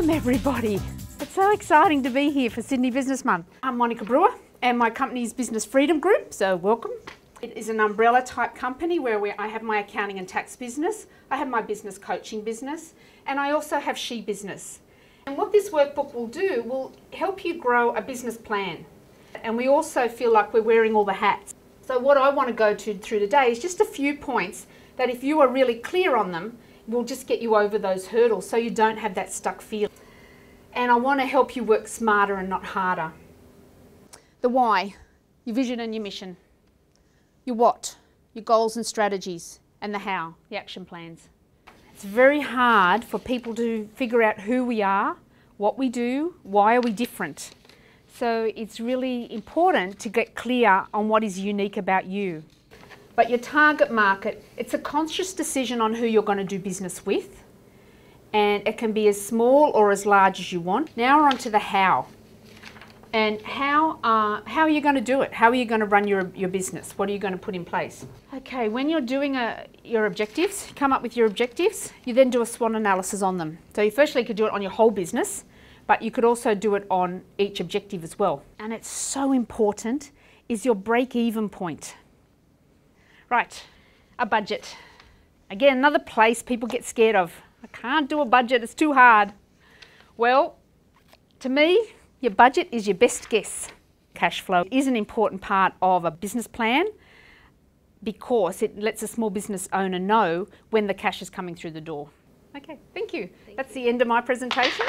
Welcome everybody. It's so exciting to be here for Sydney Business Month. I'm Monica Brewer and my company is Business Freedom Group, so welcome. It is an umbrella type company where I have my accounting and tax business, I have my business coaching business, and I also have She Business. And what this workbook will do will help you grow a business plan. And we also feel like we're wearing all the hats. So what I want to go through today is just a few points that if you are really clear on them, will just get you over those hurdles so you don't have that stuck feeling. And I want to help you work smarter and not harder. The why, your vision and your mission. Your what, your goals and strategies. And the how, the action plans. It's very hard for people to figure out who we are, what we do, why are we different. So it's really important to get clear on what is unique about you. But your target market, it's a conscious decision on who you're going to do business with, and it can be as small or as large as you want. Now we're on to the how. And how are you going to do it? How are you going to run your business? What are you going to put in place? Okay, when you're doing your objectives, come up with your objectives, you then do a SWOT analysis on them. So you firstly could do it on your whole business, but you could also do it on each objective as well. And it's so important is your break-even point. Right, a budget. Again, another place people get scared of. I can't do a budget, it's too hard. Well, to me, your budget is your best guess. Cash flow is an important part of a business plan because it lets a small business owner know when the cash is coming through the door. Okay, thank you. That's the end of my presentation.